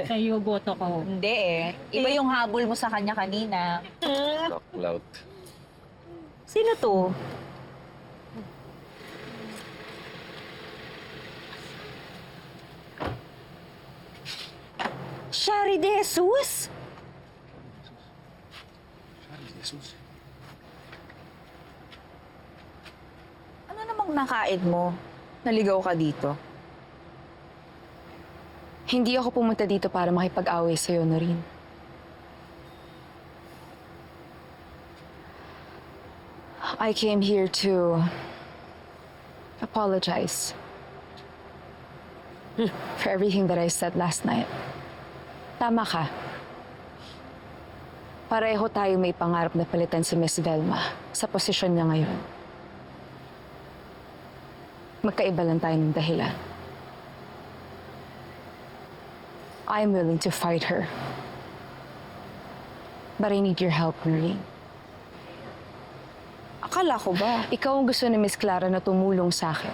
Sa'yo, boto ko. Hindi eh. Iba yung habol mo sa kanya kanina. Clout. Sino to? Shari De Jesus? Jesus. Ano namang nakaid mo? Naligaw ka dito? Hindi ako pumunta dito para makipag-away sa'yo, Noreen. I came here to apologize for everything that I said last night. Tama ka. Pareho tayo may pangarap na palitan si Miss Velma sa posisyon niya ngayon. Magkaiba lang tayo ng dahilan. I'm willing to fight her. But I need your help, Noreen. Akala ko ba? Ikaw ang gusto ni Miss Clara na tumulong sa akin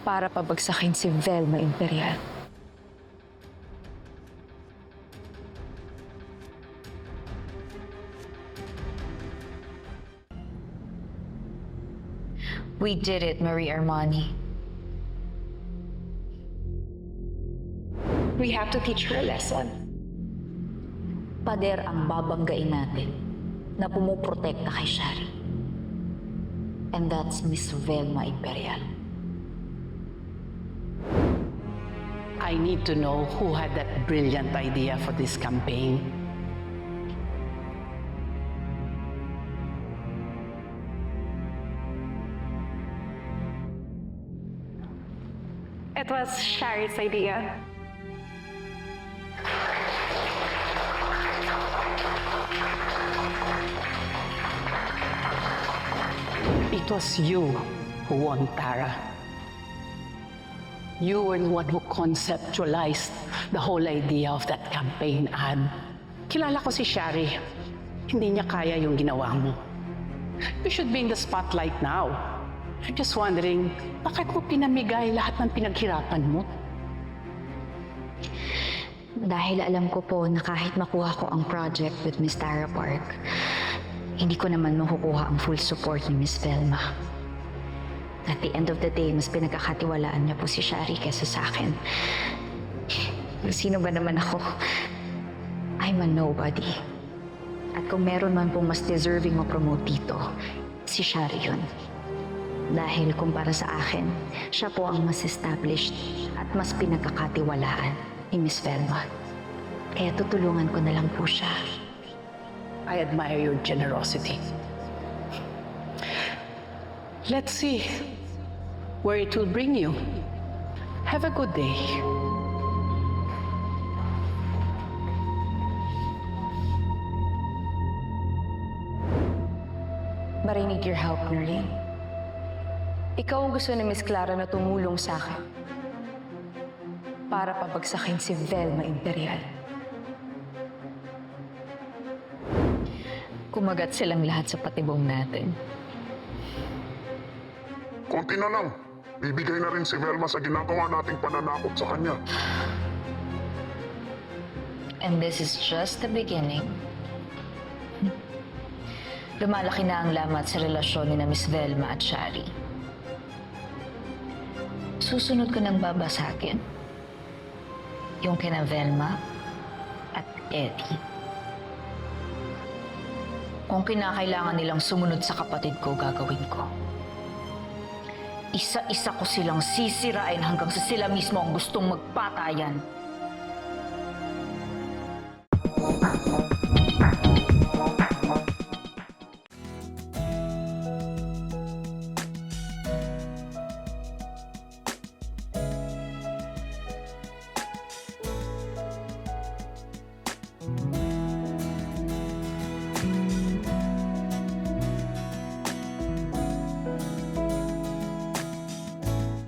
para pabagsakin si Velma Imperial. We did it, Marie Armani. We have to teach her a lesson. Pader ang babanggain natin na pumuprotekta kay Shari. And that's Miss Velma Imperial. I need to know who had that brilliant idea for this campaign. It was Shari's idea. It was you who won, Tara. You were the one who conceptualized the whole idea of that campaign ad. Kilala ko si Shari. Hindi niya kaya yung ginawa mo. You should be in the spotlight now. I'm just wondering, bakit mo pinamigay lahat ng pinaghirapan mo? Dahil alam ko po na kahit makuha ko ang project with Miss Tara Park, hindi ko naman makukuha ang full support ni Miss Velma. At the end of the day, mas pinagkakatiwalaan niya po si Shari kesa sa akin. Sino ba naman ako? I'm a nobody. At kung meron man pong mas deserving ma-promote dito, si Shari yun. Dahil kumpara sa akin, siya po ang mas established at mas pinagkakatiwalaan ni Miss Velma. Kaya tutulungan ko na lang po siya. I admire your generosity. Let's see where it will bring you. Have a good day. But I need your help, Noreen. Ikaw ang gusto ni Miss Clara na tumulong sa akin para pabagsakin si Velma Imperial. Kumagat silang lahat sa patibong natin. Konti na lang. Bibigay na rin si Velma sa ginagawa nating pananakot sa kanya. And this is just the beginning. Lumalaki na ang lamat sa relasyon ni na Miss Velma at Shari. Susunod ko nang babasagin. Yung kina Velma at Eddie. Kung kinakailangan nilang sumunod sa kapatid ko, gagawin ko. Isa-isa ko silang sisirain hanggang sa sila mismo ang gustong magpatayan.